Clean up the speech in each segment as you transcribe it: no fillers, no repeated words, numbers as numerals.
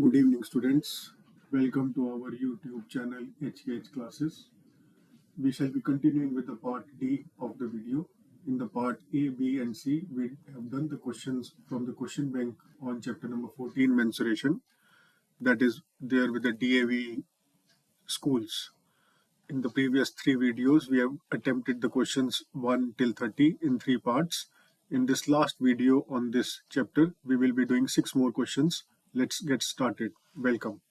Good evening, students. Welcome to our YouTube channel HKH Classes. We shall be continuing with the part D of the video. In the part A, B, and C, we have done the questions from the question bank on chapter number 14, mensuration. That is there with the DAV schools. In the previous three videos, we have attempted the questions 1 till 30 in three parts. In this last video on this chapter, we will be doing 6 more questions. Let's get started. Welcome.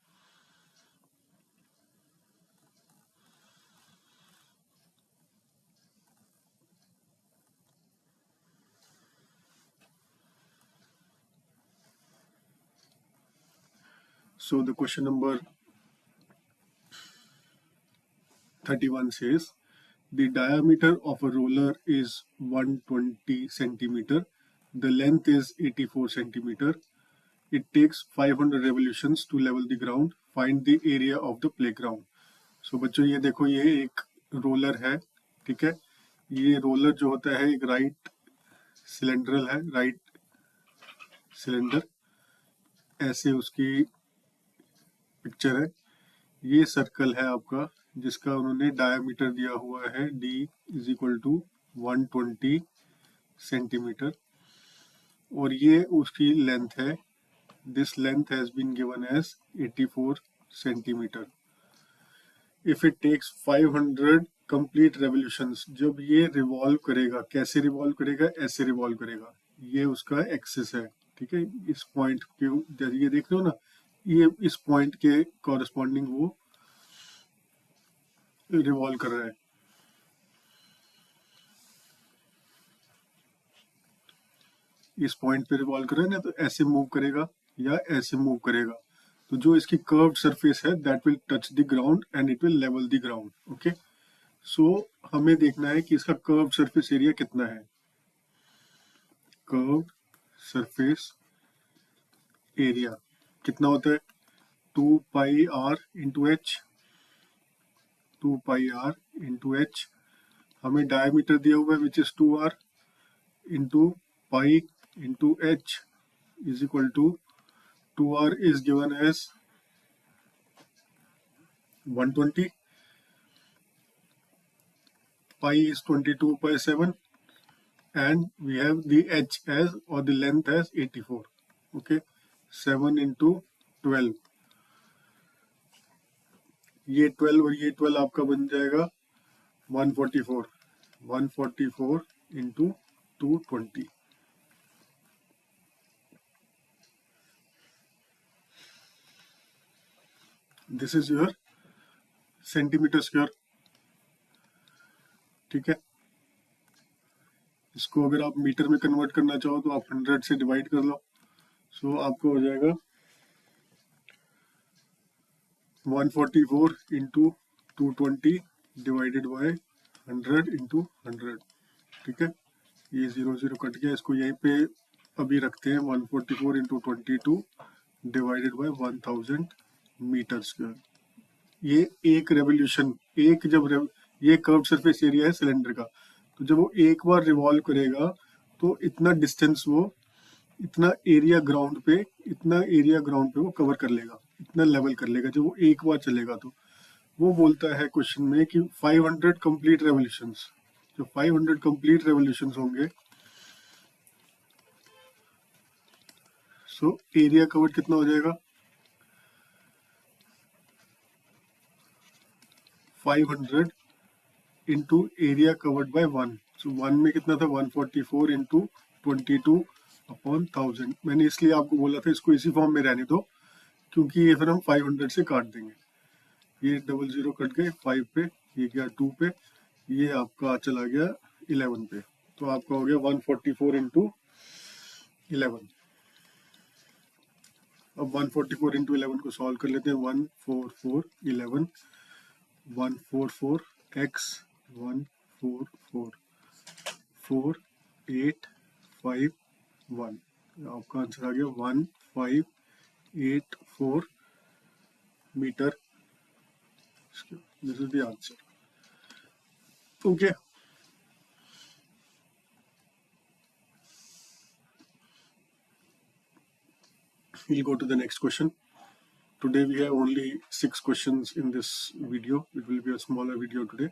So the question number 31 says, the diameter of a roller is 120 centimeter. The length is 84 centimeter. It takes 500 revolutions to level the ground. Find the area of the playground. So बच्चों ये देखो ये एक roller है, ठीक है. ये roller जो होता है एक राइट सिलेंड्रल है, राइट सिलेंडर, ऐसे उसकी पिक्चर है. ये सर्कल है आपका जिसका उन्होंने डायमीटर दिया हुआ है d is equal to 120 centimetre और ये उसकी लेंथ है. This length has been given as 84 centimetre. If it takes 500 complete revolutions, जब ये रिवॉल्व करेगा, कैसे रिवॉल्व करेगा, ऐसे रिवॉल्व करेगा. ये उसका एक्सिस है, ठीक है. इस पॉइंट के जैसे ये देख रहे हो ना, ये इस पॉइंट के कॉरेस्पॉन्डिंग वो रिवॉल्व कर रहा है. इस पॉइंट पे रिवॉल्व कर रहा है ना, तो ऐसे मूव करेगा या ऐसे मूव करेगा. तो जो इसकी कर्व्ड सरफेस है that will touch the ground and it will level the ground. Okay, so हमें देखना है कि इसका कर्व्ड सरफेस एरिया कितना है. कर्व्ड सरफेस एरिया कितना होता है? 2 pi R into H. 2 pi R into H. हमें डायमीटर दिया हुआ है which is 2r into pi into h is equal to 2r is given as 120, pi is 22/7 and we have the h as or the length as 84. Okay, 7 into 12, ये 12 और ये 12 आपका बन जाएगा 144. 144 into 220. This is your centimetre square, ठीक है. इसको अगर आप मीटर में कन्वर्ट करना चाहो तो आप 100 से डिवाइड कर लो. सो आपको हो जाएगा 144 इंटू 220 डिवाइडेड बाय 100 इंटू 100, ठीक है. ये 0 0 कट गया, इसको यहीं पे अभी रखते हैं. 144 into 22 divided by 1000 metre square. ये एक रेवोल्यूशन, एक जब ये कर्व सरफेस एरिया है सिलेंडर का, तो जब वो एक बार रिवॉल्व करेगा तो इतना डिस्टेंस वो, इतना एरिया ग्राउंड पे, इतना एरिया ग्राउंड पे वो कवर कर लेगा, इतना लेवल कर लेगा जब वो एक बार चलेगा. तो वो बोलता है क्वेश्चन में कि 500 कंप्लीट रेवोल्यूशंस. जो 500 कंप्लीट रेवोल्यूशंस होंगे, सो एरिया कवर्ड कितना हो जाएगा? 500 इंटू एरिया कवर्ड बाय 1. सो 1 में कितना था? 144 इंटू 22/1000. मैंने इसलिए आपको बोला था इसको इसी फॉर्म में रहने दो, क्योंकि ये फिर हम 500 से काट देंगे. ये 00 कट गए 5 पे, ये गया 2 पे, ये आपका चला गया 11 पे. तो आपका हो गया 144 इंटू 11. अब 144 इंटू 11 को सॉल्व कर लेते हैं. 144 11 144 x 144 4 8 5 1. आपका आंसर आ गया 1584 metre. This is the answer. Okay, we'll go to the next question. Today we have only 6 questions in this video. It will be a smaller video today.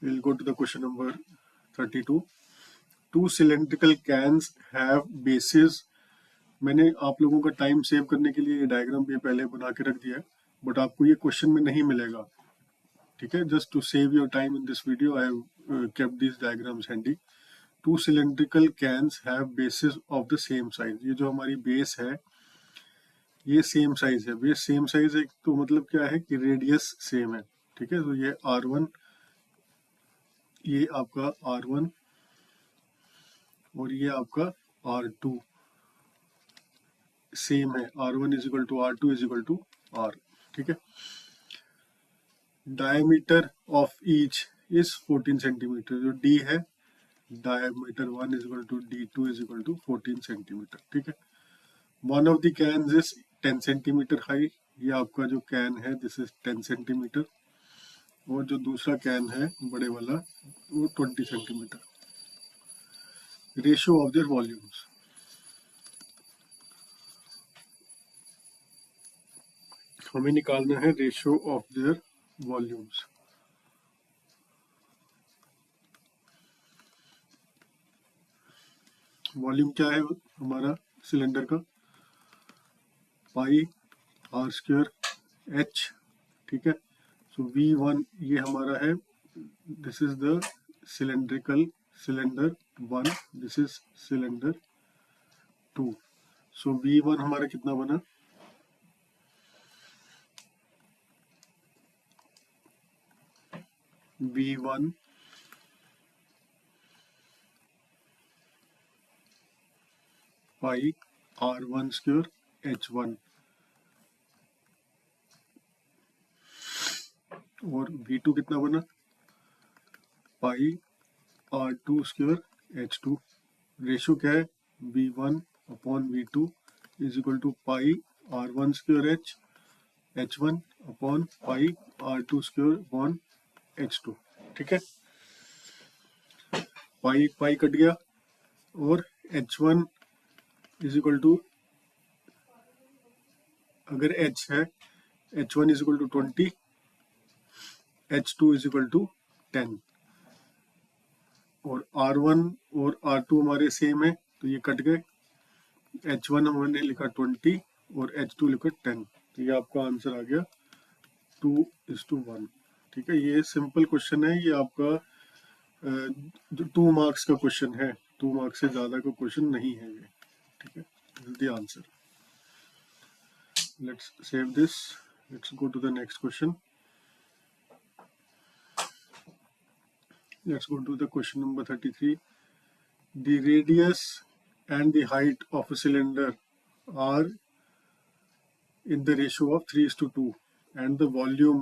We'll go to the question number 32. Two cylindrical cans have bases. मैंने आप लोगों का time save करने के लिए ये diagram भी पहले बना के रख दिया है, बट आपको ये क्वेश्चन में नहीं मिलेगा, ठीक है. Just to save your time in this video I have kept this diagrams handy. Two cylindrical cans have bases of the same size. ये जो हमारी बेस है ये सेम साइज है. बेस सेम साइज है तो मतलब क्या है कि रेडियस सेम है, ठीक है. तो ये R1, ये आपका R1 और ये आपका R2 सेम है. R1 is equal to R2 is equal to R, ठीक है. Diameter of each is 14 centimetre. जो D है, diameter 1 is equal to D2 is equal to 14 centimetre, ठीक है. One of the can is 10 centimetre high. ये आपका जो can है दिस इज 10 सेंटीमीटर और जो दूसरा कैन है बड़े वाला वो 20 centimetre. Ratio of their volumes. हमें निकालना है ratio of their volumes. Volume क्या है हमारा सिलेंडर का? पाई आर स्क्वायर एच, ठीक है. सो V1 ये हमारा है, this is the cylindrical cylinder 1, this is cylinder 2. So V1 हमारा कितना बना? V1 पाई R1 स्क्वायर H1 और V2 कितना बना? पाई R2 स्क्वायर H2. रेशियो क्या है? V1 upon V2 is equal to pi R1 square H1 upon pi R2 square upon H2, ठीक है. पाई पाई कट गया और H1 इज इक्वल टू, अगर H है H1 is equal to 20, H2 is equal to 10 और R1 और R2 हमारे same है तो ये कट गए. H1 हमने लिखा 20 और H2 लिखा 10, तो ये आपका आंसर आ गया 2:1, ठीक है. ये सिंपल क्वेश्चन है. ये आपका जो 2 मार्क्स का क्वेश्चन है, 2 मार्क्स से ज़्यादा का क्वेश्चन नहीं है ये, ठीक है. This is the answer. Let's save this. Let's go to the next question. Let's go to the question number 33. The radius and the height of a cylinder are in the ratio of 3:2 and the volume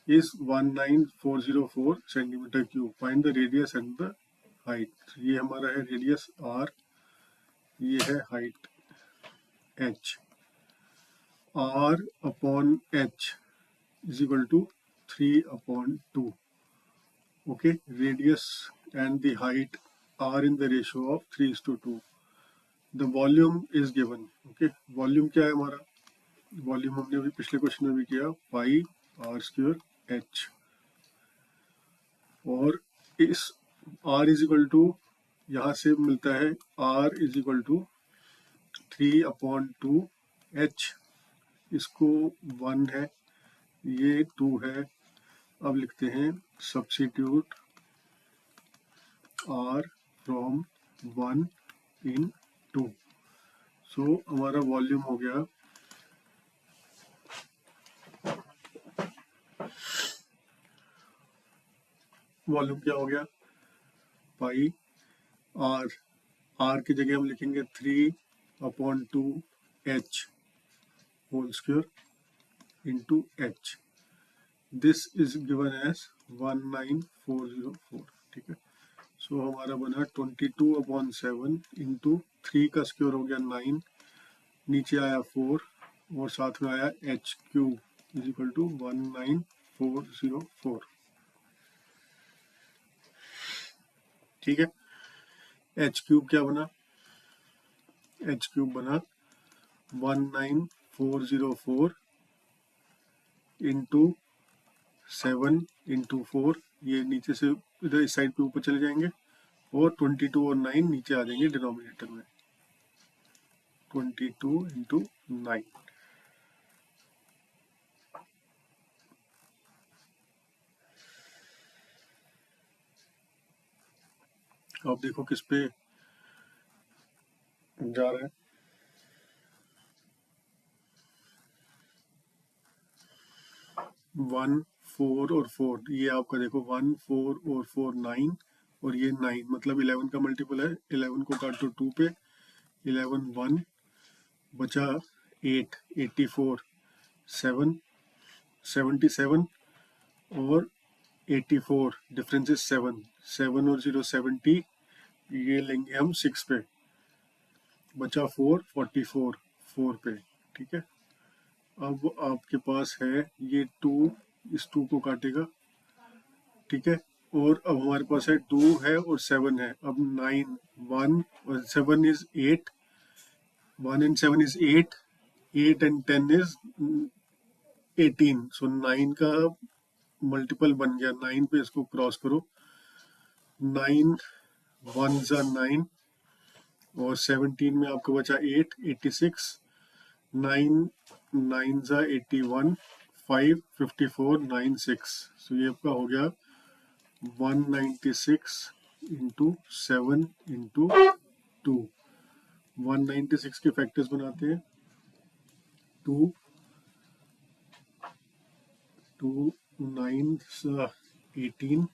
is 19404 centimeter cube. Find the radius and the height. ये हमारा है radius R, ये है height H. R upon H is equal to 3/2. Okay, radius and the height are in the ratio of 3:2. The volume is given. Okay, volume क्या है हमारा? Volume हमने अभी पिछले क्वेश्चन में भी किया, पाई आर स्क्वायर एच. और इस R इज इक्वल टू यहाँ से मिलता है R is equal to 3/2 H. इसको 1 है, ये 2 है. अब लिखते हैं सब्स्टिट्यूट R फ्रॉम 1 in 2. सो हमारा वॉल्यूम हो गया वॉल्यूम क्या हो गया? पाई आर, आर की जगह हम लिखेंगे 3/2 H whole square into H. This is given as 19404, ठीक है. सो हमारा बना 22/7 इंटू 3 का स्क्वायर हो गया 9, नीचे आया 4 और साथ में आया H³ इज इक्वल टू 19404, ठीक है. H³ क्या बना? H³ बना 404 इंटू 7 इंटू 4, ये नीचे से इधर इस साइड पे ऊपर चले जाएंगे, और 22 और 9 नीचे आ जाएंगे डिनोमिनेटर में, 22 इंटू 9। अब देखो किस पे जा रहा है। 1 4 और 4, ये आपका देखो 1 4 और 4 9, और ये 9, मतलब 11 का मल्टीपल है। 11 को काटो 2 पे, 11 1 बचा 8, 84 7 77 और 84, डिफरेंस इज 7, 7 और 0 70, ये लेंगे हम 6 पे, बचा 4 44 4 पे, ठीक है। अब आपके पास है ये 2, इस 2 को काटेगा, ठीक है, और अब हमारे पास है 2 है और 7 है। अब 9 1 और 7 is 8, 1 and 7 is 8, 8 and 10 is 18, सो 9 का मल्टीपल बन गया 9 पे, इसको क्रॉस करो, 9 1 जा 9, और 17 में आपको बचा 8 86, 9 9 जा 81, 5 54 9 6, सो ये आपका हो गया 196 इंटू 7 इंटू 2। 196 के फैक्टर्स बनाते हैं, 2 2 9 18,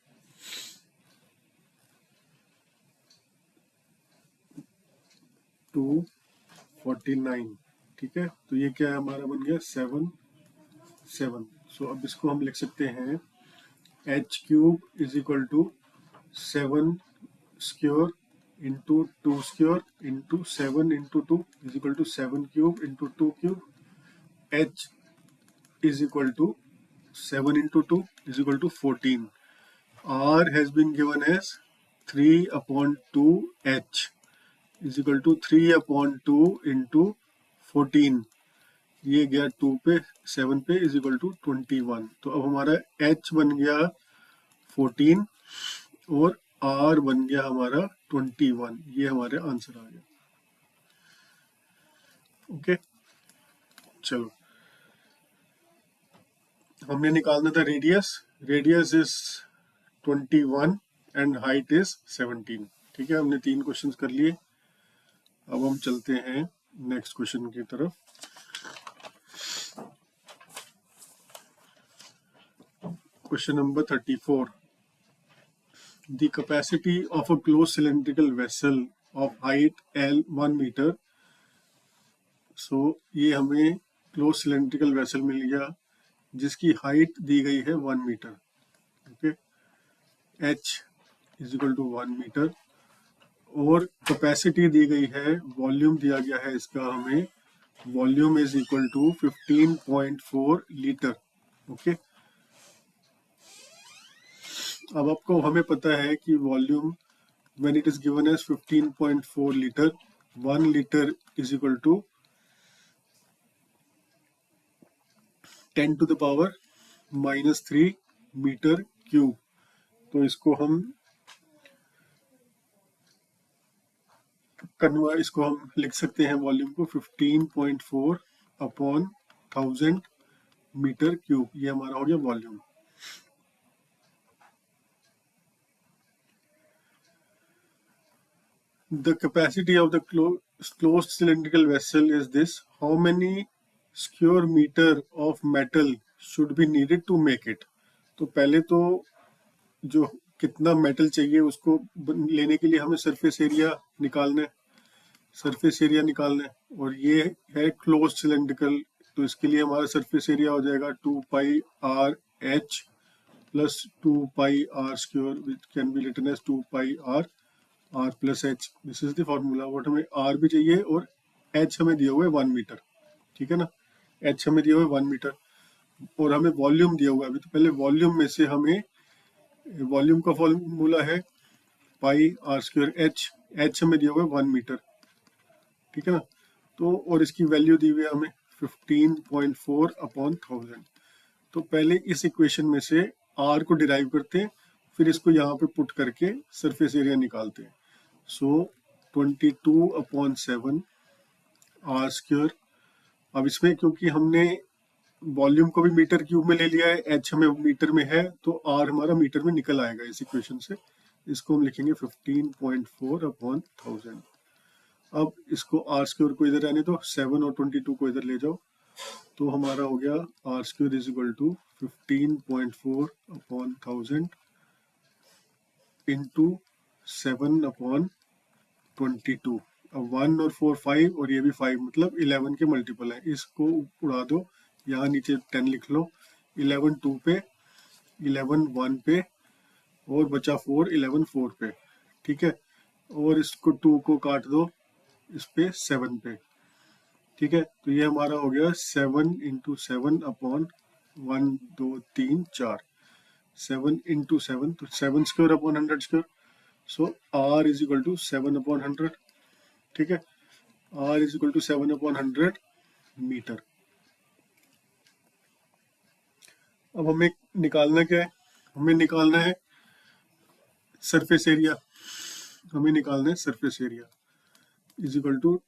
2 49, ठीक है। तो ये क्या है हमारा बन गया 7 7। सो अब इसको हम लिख सकते हैं h cube is equal to 7 square into 2 square into 7 into 2 is equal to 7 cube into 2 cube. h is equal to 7 into 2 is equal to 14. R has been given as 3 upon 2 h is equal to 3 upon 2 into 14. ये गया 2 पे, 7 पे is equal to 21. तो अब हमारा h बन गया 14 और r बन गया हमारा 21। ये हमारे आंसर आ गया। ओके, चलो हमने निकालना था radius. Radius is 21 and height is 17। ठीक है, हमने 3 क्वेश्चंस कर लिए। अब हम चलते हैं नेक्स्ट क्वेश्चन की तरफ। Question number 34। The capacity of a closed cylindrical vessel of height L 1 meter. So ये हमें क्लोज सिलेंड्रिकल वेसल मिल गया जिसकी हाइट दी गई है 1 metre. Okay, h is equal to 1 metre और कैपेसिटी दी गई है, वॉल्यूम दिया गया है इसका हमें, volume is equal to 15.4 litre. Okay, अब आपको हमें पता है कि volume when it is given as 15.4 liter, 1 liter is equal to 10 to the power minus 3 metre cube. तो इसको हम इसको हम लिख सकते हैं वॉल्यूम को 15.4 अपॉन 1000 मीटर क्यूब। ये हमारा हो गया volume. The capacity of the closed cylindrical vessel is this. How many square meter of metal should be needed to make it? तो पहले तो जो कितना मेटल चाहिए उसको लेने के लिए हमें सरफेस एरिया निकालना है, सरफेस एरिया निकालना है, और ये है क्लोज सिलेंड्रिकल। तो इसके लिए हमारा सरफेस एरिया हो जाएगा 2 pi R H plus 2 pi R square, which can be written as 2 pi R R plus H. This is the formula. What हमें आर भी चाहिए और एच हमें दिया हुआ है 1 मीटर। ठीक है ना, एच हमें दिया हुआ है 1 मीटर और हमें वॉल्यूम दिया हुआ है। अभी तो पहले वॉल्यूम में से हमें, वॉल्यूम का फॉर्मूला है पाई आर स्क्वायर एच, एच हमें दिया हुआ है 1 मीटर। ठीक है ना, तो और इसकी वैल्यू दी हुई है हमें 15.4 अपॉन 1000। तो पहले इस इक्वेशन में से r को डिराइव करते हैं, फिर इसको यहाँ पे पुट करके सरफेस एरिया निकालते हैं। सो 22/7 r स्क्वायर। अब इसमें क्योंकि हमने वॉल्यूम को भी मीटर क्यूब में ले लिया है, h हमें मीटर में है, तो r हमारा मीटर में निकल आएगा इस इक्वेशन से। इसको हम लिखेंगे 15.4 अपॉन 1000। अब इसको r स्क्वायर को इधर रहने दो, 7 और 22 को इधर ले जाओ, तो हमारा हो गया r square is equal to 15.4 upon 1000 into 7 upon 22। अब 1 और 4 5 और ये भी 5, मतलब 11 के मल्टीपल है। इसको उड़ा दो, यहाँ नीचे 10 लिख लो। 11 2 पे, 11 1 पे, और बचा 4, 11 4 पे, ठीक है। और इसको 2 को काट दो इस पे 7 पे, ठीक है। तो ये हमारा हो गया 7 इंटू 7 अपॉन 1 2 3 4, 7 इंटू 7, तो 7 square upon 100 square. So r is equal to 7 upon 100, ठीक है। r is equal to 7 upon 100 metre. अब हमें निकालना क्या है? हमें निकालना है सरफेस एरिया। हमें निकालना है surface area is equal to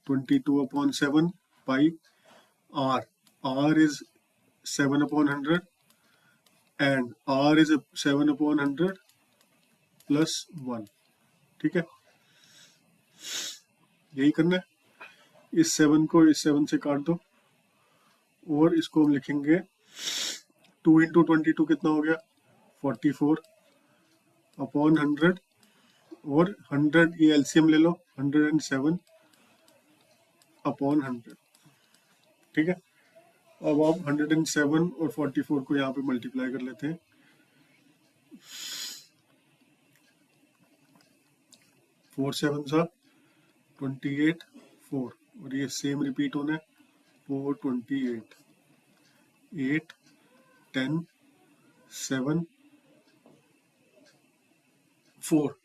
22/7 pi r। r is 7 upon 100 and r is 7 upon 100 plus 1, ठीक है। यही करना है। इस 7 को इस 7 से काट दो, और इसको हम लिखेंगे 2 इंटू 22 कितना हो गया 44 अपॉन 100, और 100 ये एलसीएम ले लो, 107 अपॉन 100, ठीक है। अब आप 107 और 44 को यहाँ पे मल्टीप्लाई कर लेते हैं। 4 7 सा 28, 4, और ये सेम रिपीट होना है। 4 28, 8 10 7 4,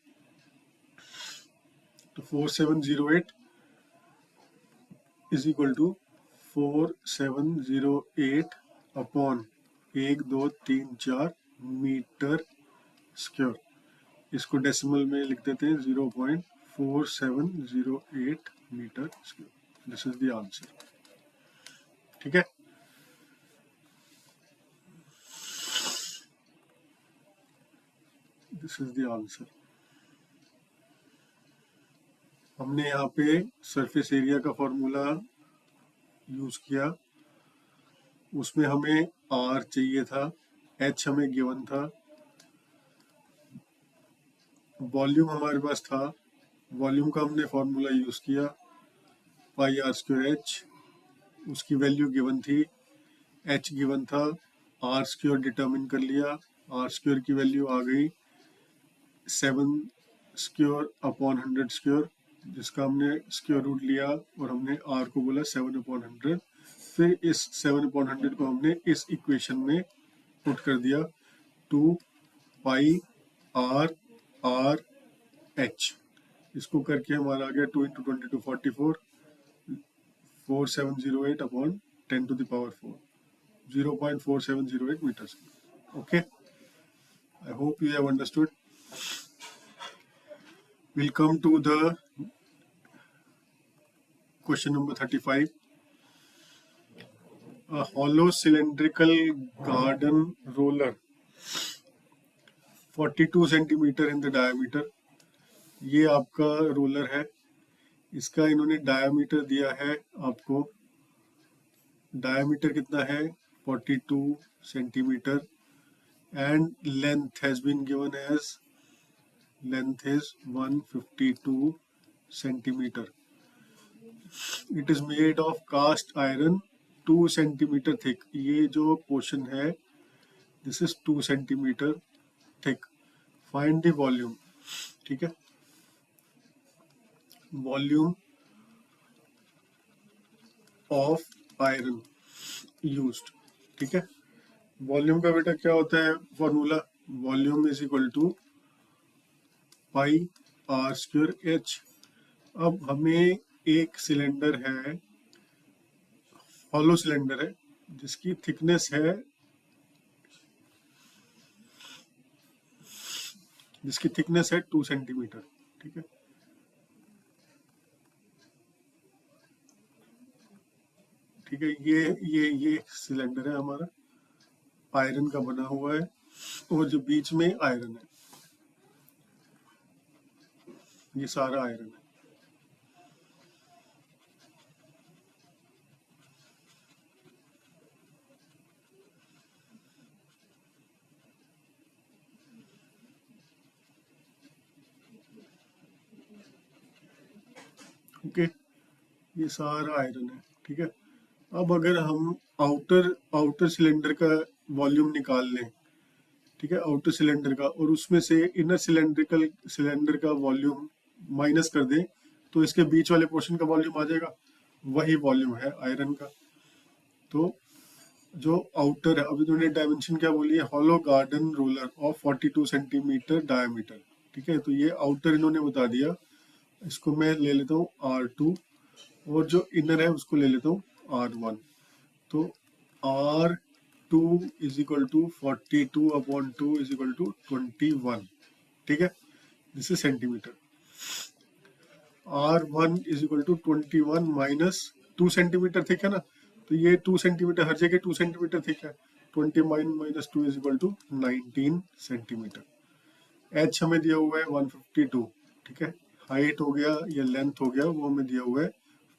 तो 4708 is equal to 4708 upon 1 2 3 4 metre square. इसको डेसिमल में लिख देते हैं 0.4708 metre square. This is the answer, ठीक है। This is the answer. हमने यहाँ पे सरफेस एरिया का फॉर्मूला यूज किया, उसमें हमें r चाहिए था, h हमें गिवन था, वॉल्यूम हमारे पास था, वॉल्यूम का हमने फॉर्मूला यूज किया पाई r स्क्वायर h, उसकी वैल्यू गिवन थी, h गिवन था, r स्क्वायर डिटर्मिन कर लिया, r स्क्वायर की वैल्यू आ गई 7 स्क्वायर अपॉन 100 स्क्वायर, जिसका हमने स्क्वायर रूट लिया और हमने r को बोला 7 अपॉन 100। फिर इस 7 अपॉन 100 को हमने इस इक्वेशन में पुट कर दिया 2 पाई r r h। इसको करके हमारा आ गया 2 into 22 44, 4708 upon 10 to the power 4, 0.4708 meters. Okay, I hope you have understood. We'll come to the question number 35. A hollow cylindrical garden roller 42 centimeter in the diameter. ये आपका roller है, इसका इन्होंने diameter दिया है आपको। डायामीटर कितना है 42 centimetre, and length has been given as, length is 152 centimetre. It is made of cast iron 2 centimetre thick. ये जो पोर्शन है this is 2 centimetre thick. Find the volume, ठीक है। वॉल्यूम ऑफ आयरन यूज्ड, ठीक है। Volume का बेटा क्या होता है formula, volume is equal to pi r square h। अब हमें एक सिलेंडर है हॉलो सिलेंडर है जिसकी थिकनेस है, जिसकी थिकनेस है 2 सेंटीमीटर। ठीक है, ठीक है, ये सिलेंडर है हमारा, आयरन का बना हुआ है, और जो बीच में आयरन है, ये सारा आयरन है। ओके, ये सारा आयरन है। ठीक है, अब अगर हम आउटर आउटर सिलेंडर का वॉल्यूम निकाल लें, ठीक है, आउटर सिलेंडर का, और उसमें से इनर सिलेंडर का वॉल्यूम माइनस कर दें, तो इसके बीच वाले पोर्शन का वॉल्यूम आ जाएगा, वही वॉल्यूम है आयरन का। तो जो आउटर है, अभी तुमने डायमेंशन क्या बोली है, hollow garden roller of 42 centimetre diameter. ठीक है, तो ये आउटर इन्होंने बता दिया, इसको मैं ले लेता हूँ R2, और जो इनर है उसको ले लेता हूँ R1। तो R2 is equal to 42/2 is equal to 21। ठीक है, this is centimetre. R1 is equal to 21 minus 2 centimetre, ठीक है ना, तो ये 2 सेंटीमीटर, हर जगह 2 सेंटीमीटर, ठीक है, 21 minus 2 is equal to 19 centimetre. H हमें दिया हुआ है 152। ठीक है, हाइट हो गया या लेंथ हो गया, वो हमें दिया हुआ है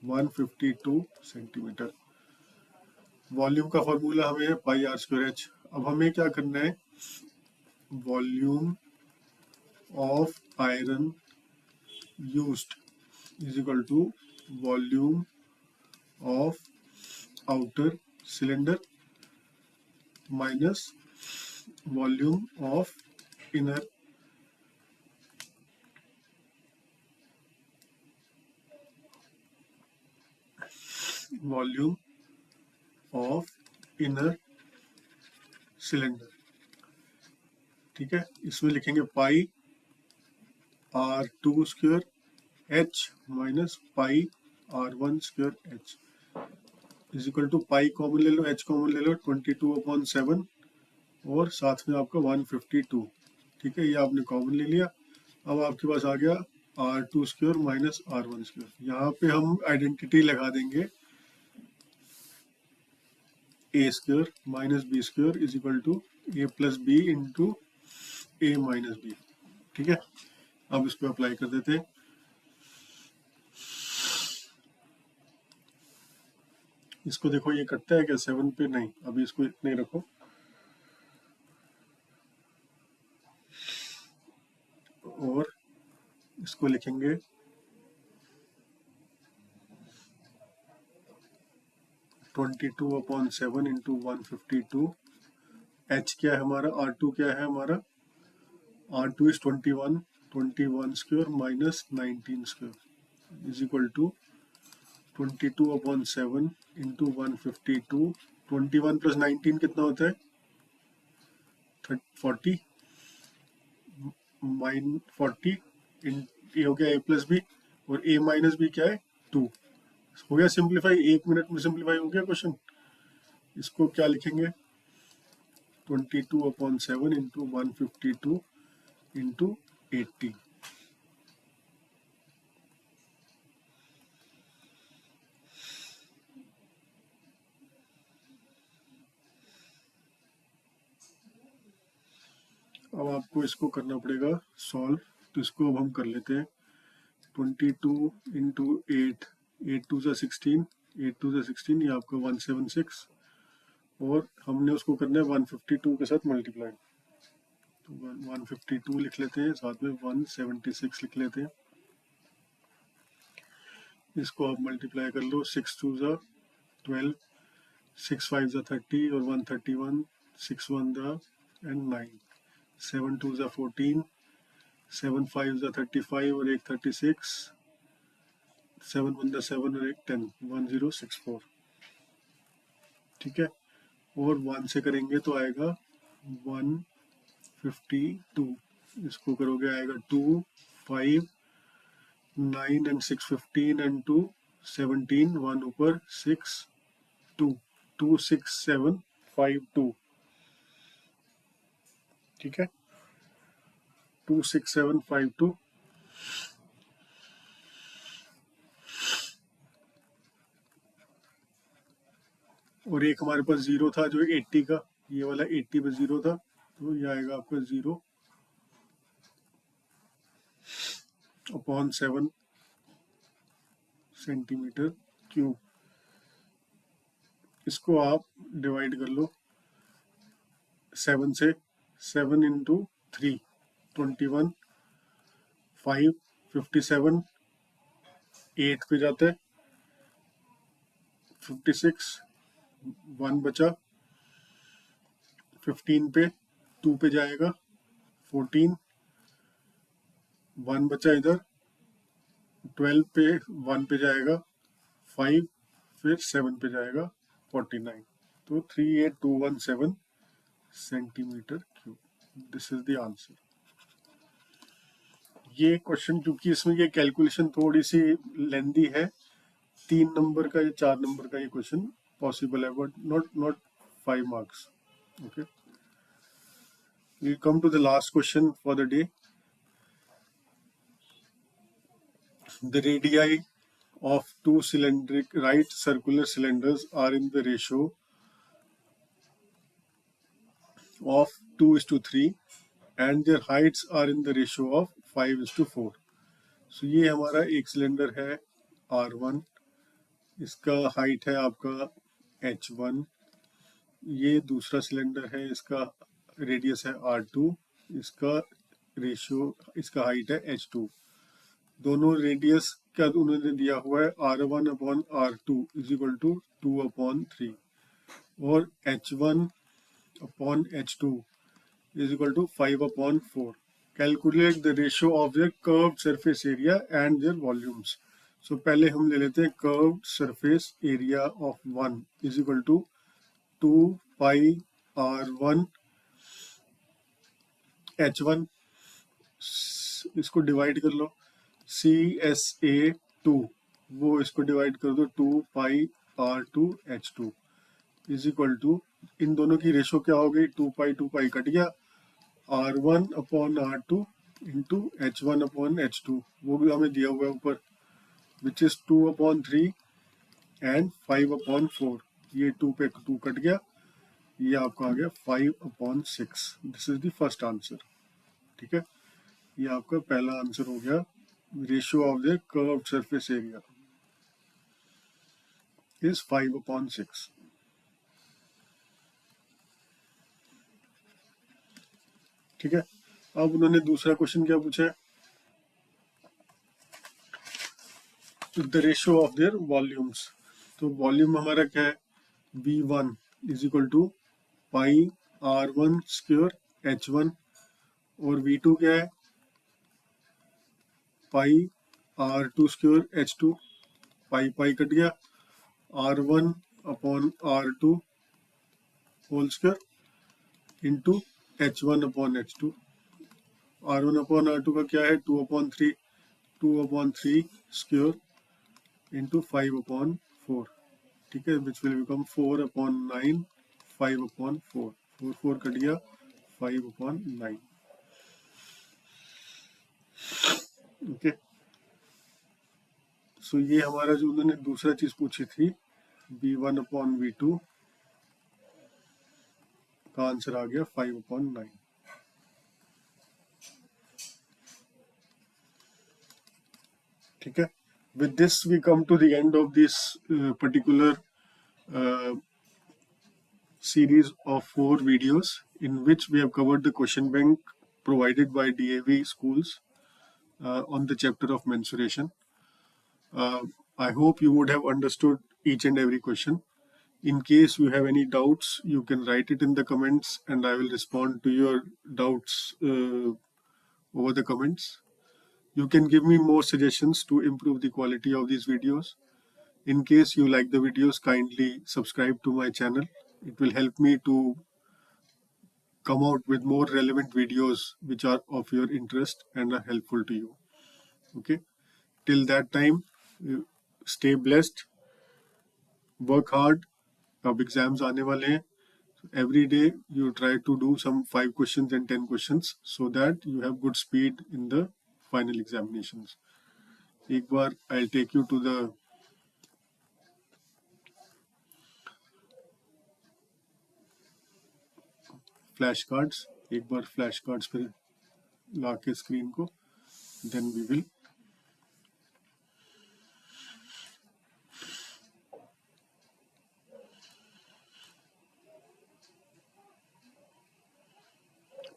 152 सेंटीमीटर। वॉल्यूम का फॉर्मूला हमें है पाई आर स्क्वायर एच। अब हमें क्या करना है, volume of iron used is equal to volume of outer cylinder minus volume of inner volume of inner cylinder. ठीक है, इसमें लिखेंगे pi R2 square H minus pi R1 square H is equal to, pi common ले लो, H common ले लो, 22/7, और साथ में आपका 152। ठीक है, ये आपने कॉमन ले लिया। अब आपके पास आ गया R2 square minus R1 square. यहाँ पे हम आइडेंटिटी लगा देंगे, A square minus B square is equal to A plus B into A minus B. ठीक है, अब इसको अप्लाई कर देते हैं। इसको देखो, ये कटता है क्या 7 पे? नहीं, अभी इसको इतने ही रखो, और इसको लिखेंगे 22/7 इंटू 152। एच क्या है हमारा, R2 क्या है हमारा, R2 is 21 square minus 19 square is equal to 22/7 into 152। 21 plus 19 कितना होता है, 40, माइन 40, ये हो गया ए प्लस बी, और ए माइनस बी क्या है, 2। हो गया सिंप्लीफाई, 1 मिनट में सिंप्लीफाई हो गया क्वेश्चन। इसको क्या लिखेंगे, 22/7 इंटू 152 इंटू 80। अब आपको इसको करना पड़ेगा सॉल्व, तो इसको अब हम कर लेते हैं। 22 इंटू 8, 8 2 16, 8 2 16, ये आपका 176, और हमने उसको करना है 152 के साथ मल्टीप्लाई, तो 152 लिख लेते हैं, साथ में 176 लिख लेते हैं। इसको आप मल्टीप्लाई कर लो, 6 2 12, 6 5 30, और 131, 6 1 एंड 9, 7 2 14, 7 5 35, और 1 36, 7 1 7, और 1 10, 1064। ठीक है, और 1 से करेंगे तो आएगा 152, इसको करोगे आएगा 2 5 9 एंड 6 15 एंड 2 17, 1 ऊपर 6 26752, ठीक है, 26752। और एक हमारे पास जीरो था जो 80 का, ये वाला 80 पे जीरो था, तो ये आएगा आपका 0/7 सेंटीमीटर क्यूब। इसको आप डिवाइड कर लो 7 से, 7 इंटू 3, 21, 5, 57, 8 पे जाता है, 56, 1 बचा, 15 पे 2 पे जाएगा, 14, 1 बचा इधर, 12 पे 1 पे जाएगा, 5, फिर 7 पे जाएगा, 49। तो 38217 centimetre cube, this is the answer. ये क्वेश्चन, क्योंकि इसमें ये कैलकुलेशन थोड़ी सी लेंदी है, 3 नंबर का या 4 नंबर का ये क्वेश्चन पॉसिबल है, but not 5 marks. Okay, we come to the last question for the day. The radii of two cylindric right circular cylinders are in the ratio of 2:3 and their heights are in the ratio of 5:4. So ये हमारा एक cylinder है R1, इसका height है आपका H1, ये दूसरा cylinder है, इसका रेडियस है R2, इसका रेशियो, इसका हाइट है H2। दोनों रेडियस का उन्होंने दिया हुआ है R1/R2 इज इक्वल टू 2/3 और H1/H2 is equal to 5/4. Calculate the ratio of their curved surface area and their volumes. So पहले हम ले लेते हैं curved surface area of 1 is equal to 2 pi R1 H1, इसको डिवाइड कर लो, CSA2, वो इसको डिवाइड कर दो 2 pi R2 H2 is equal to, इन दोनों की रेशो क्या हो गई, 2 pi कट गया, R1/R2 इंटू H1/H2, वो भी हमें दिया हुआ है ऊपर, विच इज 2/3 एंड 5/4। ये 2 पे 2 कट गया, ये आपका आ गया 5/6। This is the first answer, ठीक है, ये आपका पहला आंसर हो गया। Ratio of the curved surface area is 5/6। ठीक है, अब उन्होंने दूसरा क्वेश्चन क्या पूछा है, the ratio of their volumes. तो वॉल्यूम हमारा क्या है, V1 is equal to pi R1 square H1, और V2 क्या है, पाई R2 स्क्वायर H2, पाई पाई कट गया, R1/R2 whole square into H1/H2। R1/R2 का क्या है, 2/3, 2/3 स्क्वायर इंटू 5/4, ठीक है, विच विल बिकम 4/9, 5/4, 4 कट गया, 5/9। ओके, सो ये हमारा जो उन्होंने दूसरा चीज पूछी थी, V1/V2 का आंसर आ गया 5/9। ठीक है, with this we come to the end of this particular uh, series of 4 videos in which we have covered the question bank provided by DAV schools on the chapter of mensuration. I hope you would have understood each and every question. In case you have any doubts, you can write it in the comments and I will respond to your doubts over the comments. You can give me more suggestions to improve the quality of these videos. In case you like the videos, kindly subscribe to my channel. It will help me to come out with more relevant videos which are of your interest and are helpful to you. Okay, till that time, stay blessed, work hard, अब exams आने वाले हैं. Every day you try to do some 5 questions and 10 questions so that you have good speed in the final examinations. एक बार I'll take you to the flash cards. एक बार flash cards पे ला के screen को, then we will.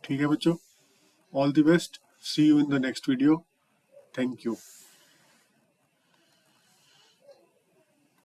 ठीक है बच्चों, all the best. See you in the next video. Thank you.